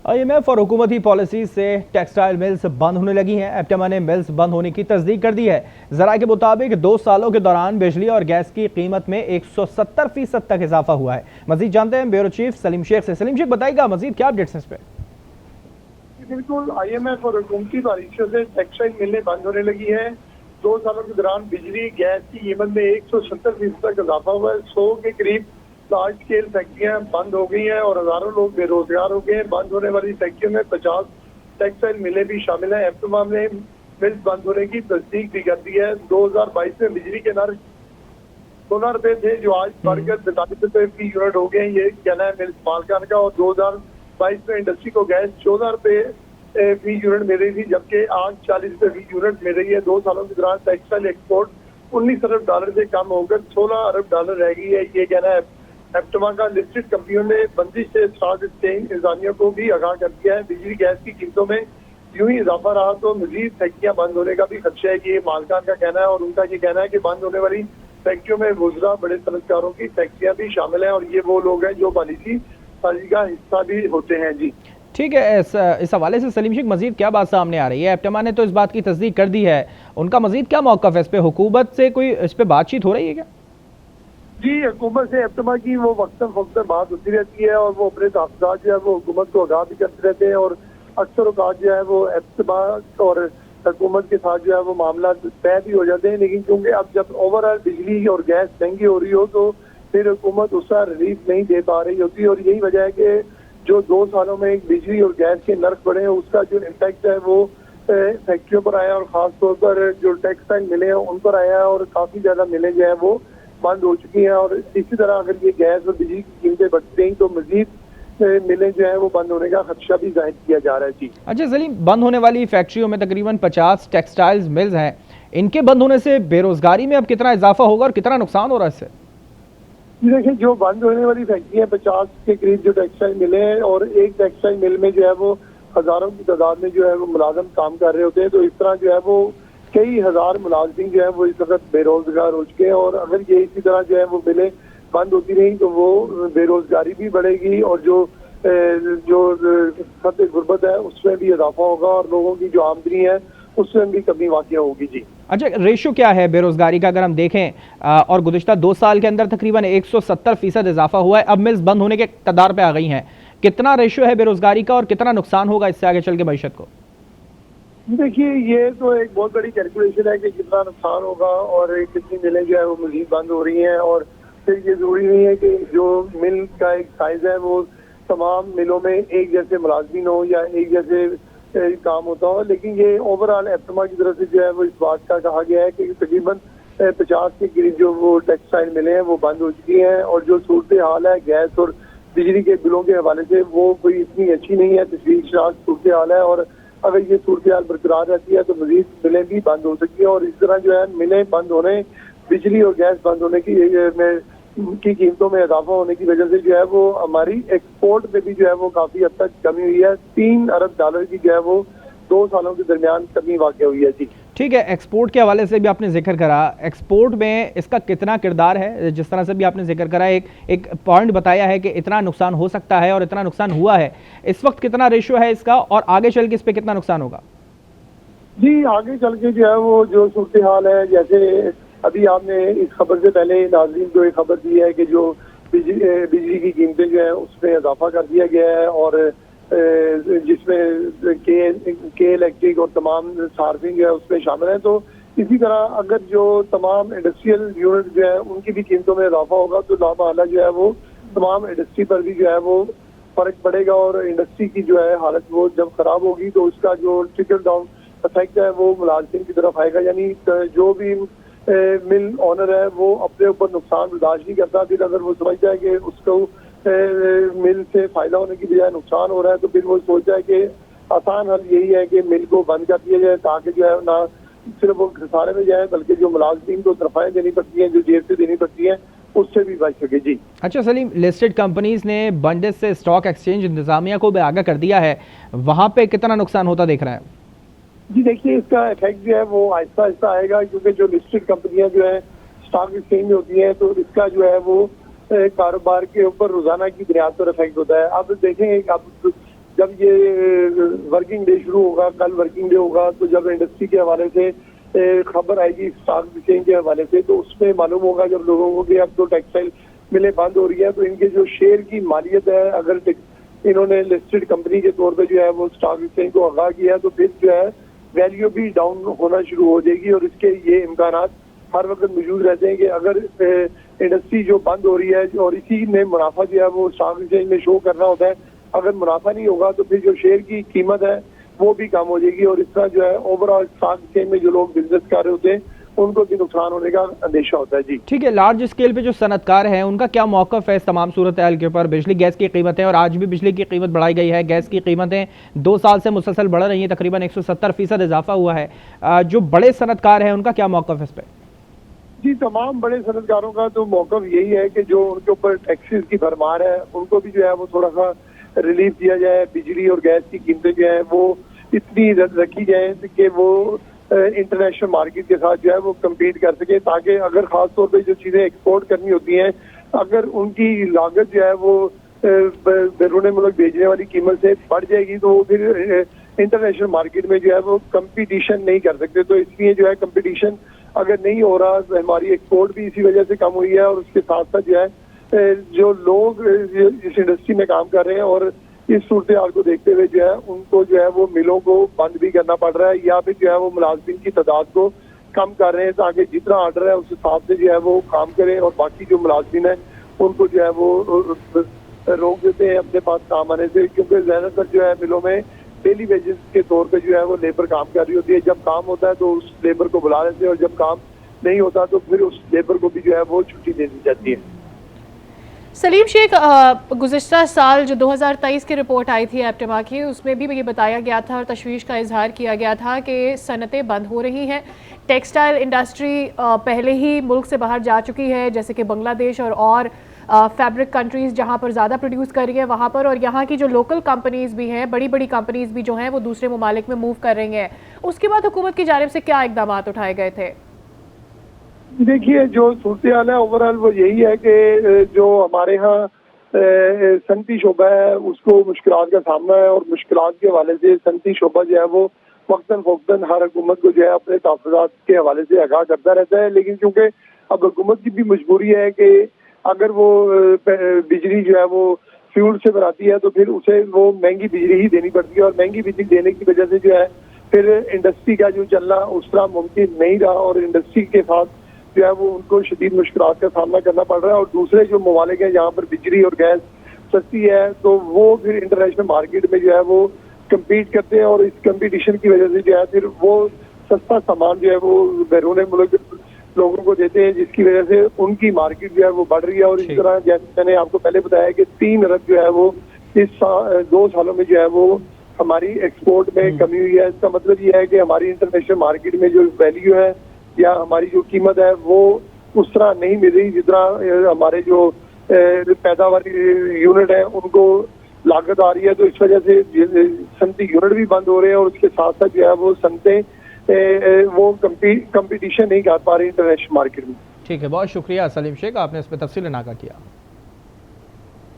IMF और हुकूमती policy से टेक्सटाइल मिल्स बंद होने लगी हैं। एप्टमा ने मिल्स बंद होने की तस्दीक कर दी है। ज़राए के मुताबिक 2 सालों के दौरान बिजली और गैस की कीमत में 170% तक इजाफा हुआ है। मजीद जानते हैं ब्यूरो चीफ सलीम शेख से। सलीम शेख, बताइएगा मजीद क्या अपडेट्स हैं इस पे? बिल्कुल, IMF और हुकूमती बारिशों से टेक्सटाइल मिलें बंद होने लगी है। 2 सालों के दौरान बिजली गैस की कीमत में 170% तक इजाफा हुआ है। 100 के करीब लार्ज स्केल फैक्ट्रियां बंद हो गई हैं और हजारों लोग बेरोजगार हो गए हैं। बंद होने वाली फैक्ट्रियों में 50 टेक्सटाइल मिलें भी शामिल हैं। एप्टमा ने मिल्स बंद होने की तस्दीक भी कर दी है। 2022 में बिजली के नर्क 16 रुपए थे, जो आज बढ़कर 45 रुपए फी यूनिट हो गए हैं। ये कहना है मिल्स मालकान का। और 2022 में इंडस्ट्री को गैस 14 रुपए फी यूनिट मिल रही थी, जबकि आज 40 रुपए फी यूनिट मिल रही है। 2 सालों के दौरान टेक्सटाइल एक्सपोर्ट $19 अरब से कम होकर $16 अरब रह गई है। ये कहना है एप्टमा का। लिस्टेड कंपनियों ने बंदिश से स्टॉक एक्सचेंज इंतजामिया को भी आगाह कर दिया है। बिजली गैस की कीमतों में यूं ही इजाफा रहा तो मजीद फैक्ट्रियां बंद होने का भी खदशा है, कि ये मालकान का कहना है। और उनका ये कहना है कि बंद होने वाली फैक्ट्रियों में वुज़रा, बड़े सनतकारों की फैक्ट्रियां भी शामिल हैं और ये वो लोग हैं जो पॉलिसी साजी का हिस्सा भी होते हैं। जी ठीक है, इस हवाले से सलीम शेख मजीद क्या बात सामने आ रही है? एप्टमा ने तो इस बात की तस्दीक कर दी है, उनका मजीद क्या मौक़िफ़ है इस पे? हुकूमत से कोई इस पे बातचीत हो रही है क्या? जी, हुकूमत से एप्टमा की वो वक्तन फक्तन बात होती रहती है और वो अपने तहफ़्फ़ुज़ात जो है वो हुकूमत को आगाह भी करते रहते हैं। और अक्सर औक़ात जो है वो एप्टमा और हुकूमत के साथ जो है वो मामला तय भी हो जाते हैं। लेकिन क्योंकि अब जब ओवरऑल बिजली और गैस महंगी हो रही हो तो फिर हुकूमत उसका रिलीफ नहीं दे पा रही होती। और यही वजह है कि जो 2 सालों में बिजली और गैस के नर्क बढ़े हैं, उसका जो इम्पैक्ट है वो फैक्ट्रियों पर आया और ख़ास तौर पर जो टेक्सटाइल मिलें हैं उन पर आया है। और काफ़ी ज़्यादा मिलें जो है वो बंद हो चुकी हैं। और इसी तरह अगर ये गैस और बिजली की कीमतें बढ़ती रहीं तो मजीद मिलें जो है वो बंद होने का खदशा भी जाहिर किया जा रहा है। जी अच्छा सलीम, बंद होने वाली फैक्ट्रियों में तकरीबन 50 टेक्सटाइल्स मिल्स हैं। इनके बंद होने से बेरोजगारी में अब कितना इजाफा होगा और कितना नुकसान हो रहा है इससे? देखिए, जो बंद होने वाली फैक्ट्री है 50 के करीब जो टेक्सटाइल मिले हैं और एक टेक्सटाइल मिल में जो है वो हजारों की तादाद में जो है वो मुलाजम काम कर रहे होते हैं। तो इस तरह जो है वो कई हजार मुलाजिम जो है वो इस वक्त बेरोजगार हो चुके हैं। और अगर ये इसी तरह जो है वो मिलें बंद होती रही तो वो बेरोजगारी भी बढ़ेगी और जो खत गुर्बत है उसमें भी इजाफा होगा और लोगों की जो आमदनी है उसमें भी कमी वाक़या होगी। जी अच्छा, रेशो क्या है बेरोजगारी का अगर हम देखें और गुज़िश्ता 2 साल के अंदर तकरीबन 170% इजाफा हुआ है, अब मिल्स बंद होने के कगार पे आ गई हैं, कितना रेशो है बेरोजगारी का और कितना नुकसान होगा इससे आगे चल के मईशत को? देखिए, ये तो एक बहुत बड़ी कैलकुलेशन है कि कितना नुकसान होगा और कितनी मिलें जो है वो मजीद बंद हो रही हैं। और फिर ये जरूरी नहीं है कि जो मिल का एक साइज है वो तमाम मिलों में एक जैसे मुलाजमीन हो या एक जैसे काम होता हो। लेकिन ये ओवरऑल एप्टमा की तरफ से जो है वो इस बात का कहा गया है कि तकरीबन 50 के करीब जो वो टेक्सटाइल मिले हैं वो बंद हो चुकी हैं। और जो सूरत हाल है गैस और बिजली के बिलों के हवाले से वो कोई इतनी अच्छी नहीं है, तशवीशनाक सूरत हाल है। और अगर ये सूरत हाल बरकरार रहती है तो मजीद मिलें भी बंद हो सकती है। और इस तरह जो है मिलें बंद होने, बिजली और गैस बंद होने की कीमतों में इजाफा होने की वजह से जो है वो हमारी एक्सपोर्ट में भी जो है वो काफी हद तक कमी हुई है। $3 अरब की जो है वो 2 सालों के दरमियान कमी वाक़ हुई है। जी ठीक है, एक्सपोर्ट के हवाले से भी आपने जिक्र करा, एक्सपोर्ट में इसका कितना किरदार है? जिस तरह से भी आपने जिक्र करा, एक पॉइंट बताया है कि इतना नुकसान हो सकता है और इतना नुकसान हुआ है, इस वक्त कितना रेशो है इसका और आगे चल के इस पर कितना नुकसान होगा? जी, आगे चल के जो है वो जो सूरत हाल है, जैसे अभी आपने इस खबर से पहले नाज़रीन को एक खबर दी है कि जो बिजली की कीमतें जो है उसमें इजाफा कर दिया गया है और जिसमें के इलेक्ट्रिक और तमाम सार्फिंग जो है उसमें शामिल है। तो इसी तरह अगर जो तमाम इंडस्ट्रियल यूनिट जो है उनकी भी कीमतों में इजाफा होगा तो लामहला जो है वो तमाम इंडस्ट्री पर भी जो है वो फर्क पड़ेगा। और इंडस्ट्री की जो है हालत वो जब खराब होगी तो उसका जो ट्रिकल डाउन इफेक्ट है वो मुलाजिम की तरफ आएगा। यानी जो भी मिल ऑनर है वो अपने ऊपर नुकसान बर्दाश्त नहीं करता। फिर अगर वो समझता है कि उसको मिल से फायदा होने की बजाय नुकसान हो रहा है तो फिर वो सोचता है कि आसान हल यही है कि मिल को बंद कर दिया जाए, ताकि जो है ना सिर्फ वो खसारे में जाए बल्कि जो मुलाजिम को तरफाएं देनी पड़ती हैं, जो जेब से देनी पड़ती हैं, उससे भी बच सके। जी अच्छा सलीम, लिस्टेड कंपनीज ने बंदिश से स्टॉक एक्सचेंज इंतजामिया को भी आगाह कर दिया है, वहाँ पे कितना नुकसान होता देख रहा है? जी देखिए, इसका इफेक्ट जो है वो आहिस्ता आहिस्ता आएगा, क्योंकि जो लिस्टेड कंपनियां जो है स्टॉक एक्सचेंज में होती हैं तो इसका जो है वो कारोबार के ऊपर रोजाना की बुनियाद पर इफेक्ट होता है। अब देखें, अब जब ये वर्किंग डे शुरू होगा, कल वर्किंग डे होगा, तो जब इंडस्ट्री के हवाले से खबर आएगी स्टॉक एक्सचेंज के हवाले से, तो उसमें मालूम होगा जब लोगों को कि अब तो टेक्सटाइल मिलें बंद हो रही है, तो इनके जो शेयर की मालियत है, अगर इन्होंने लिस्टेड कंपनी के तौर पे जो है वो स्टॉक एक्सचेंज को आगाह किया है, तो फिर जो है वैल्यू भी डाउन होना शुरू हो जाएगी। और इसके ये इम्कानात हर वक्त मौजूद रहते हैं कि अगर इंडस्ट्री जो बंद हो रही है और इसी में मुनाफा जो है वो स्टॉक एक्सचेंज में शो करना होता है, अगर मुनाफा नहीं होगा तो फिर जो शेयर की कीमत है वो भी कम हो जाएगी और इसका जो है ओवरऑल स्टॉक एक्सचेंज में जो लोग बिजनेस कर रहे होते हैं उनको भी नुकसान होने का अंदेशा होता है। जी ठीक है, लार्ज स्केल पे जो सनतकार हैं उनका क्या मौक़िफ़ है इस तमाम सूरत हाल के ऊपर? बिजली गैस की कीमतें, और आज भी बिजली की कीमत बढ़ाई गई है, गैस की कीमतें 2 साल से मुसलसल बढ़ रही हैं, तकरीबन 170% इजाफा हुआ है। जो बड़े सनतकार हैं उनका क्या मौक़िफ़ है इस पर? जी, तमाम बड़े सनतकारों का तो मौक़िफ़ यही है कि जो उनके ऊपर टैक्सेस की भरमार है उनको भी जो है वो थोड़ा सा रिलीफ दिया जाए। बिजली और गैस की कीमतें जो है वो इतनी रखी जाए कि वो इंटरनेशनल मार्केट के साथ जो है वो कम्पीट कर सके, ताकि अगर खास तौर पे जो चीज़ें एक्सपोर्ट करनी होती हैं, अगर उनकी लागत जो है वो बैरून मुल्क भेजने वाली कीमत से बढ़ जाएगी तो फिर इंटरनेशनल मार्केट में जो है वो कंपटीशन नहीं कर सकते। तो इसलिए जो है कंपटीशन अगर नहीं हो रहा तो हमारी एक्सपोर्ट भी इसी वजह से कम हुई है। और उसके साथ साथ जो है जो लोग इस इंडस्ट्री में काम कर रहे हैं और इस सूरत हाल को देखते हुए जो है उनको जो है वो मिलों को बंद भी करना पड़ रहा है या फिर जो है वो मुलाजिमीन की तादाद को कम कर रहे हैं, ताकि जितना ऑर्डर है उस हिसाब से जो है वो काम करें और बाकी जो मुलाजिमीन है उनको जो है वो रोक देते हैं अपने पास काम आने से, क्योंकि ज़्यादातर जो है मिलों में डेली वेजेस के तौर पे जो है वो लेबर काम कर रही होती है। जब काम होता है तो उस लेबर को बुला लेते हैं और जब काम नहीं होता तो फिर उस लेबर को भी जो है वो छुट्टी दे दी जाती है। सलीम शेख, गुज़िश्ता साल जो 2023 की रिपोर्ट आई थी एप्टेमा की, उसमें भी ये बताया गया था और तशवीश का इजहार किया गया था कि सनतें बंद हो रही हैं। टेक्सटाइल इंडस्ट्री पहले ही मुल्क से बाहर जा चुकी है, जैसे कि बांग्लादेश और फैब्रिक कंट्रीज़ जहां पर ज़्यादा प्रोड्यूस कर रही है वहां पर, और यहाँ की जो लोकल कंपनीज़ भी हैं, बड़ी बड़ी कंपनीज़ भी जो हैं वो दूसरे ममालिक में मूव कर रही हैं। उसके बाद हुकूमत की जानिब से क्या इकदाम उठाए गए थे? देखिए, जो सूरत हाल है ओवरऑल वो यही है कि जो हमारे यहाँ सनती शोबा है उसको मुश्किलात का सामना है और मुश्किलात के हवाले से सनती शोबा जो है वो वक्तन फ़ौक्तन हर हुकूमत को जो है अपने तहफ़्फ़ुज़ात के हवाले से आगाह करता रहता है। लेकिन क्योंकि अब हुकूमत की भी मजबूरी है कि अगर वो बिजली जो है वो फ्यूल से बनाती है तो फिर उसे वो महंगी बिजली ही देनी पड़ती है और महंगी बिजली देने की वजह से जो है फिर इंडस्ट्री का जो चलना उस तरह मुमकिन नहीं रहा और इंडस्ट्री के साथ जो है वो उनको शदीद मुश्किलात का सामना करना पड़ रहा है। और दूसरे जो ममालिक हैं जहाँ पर बिजली और गैस सस्ती है तो वो फिर इंटरनेशनल मार्केट में जो है वो कम्पीट करते हैं और इस कम्पिटिशन की वजह से जो है फिर वो सस्ता सामान जो है वो बैरून मुल्क लोगों को देते हैं, जिसकी वजह से उनकी मार्केट जो है वो बढ़ रही है। और इस तरह जैसे मैंने आपको पहले बताया कि 3 अरब जो है वो इस 2 सालों में जो है वो हमारी एक्सपोर्ट में कमी हुई है। इसका मतलब ये है कि हमारी इंटरनेशनल मार्केट में जो वैल्यू है या हमारी जो कीमत है वो उस तरह नहीं मिल रही जिस तरह हमारे जो पैदावार यूनिट है उनको लागत आ रही है। तो इस वजह से सनती यूनिट भी बंद हो रहे हैं और उसके साथ साथ जो है वो सनतें वो कंपटीशन नहीं कर पा रही इंटरनेशनल मार्केट में। ठीक है, बहुत शुक्रिया सलीम शेख, आपने इस पर तफसील नागा किया।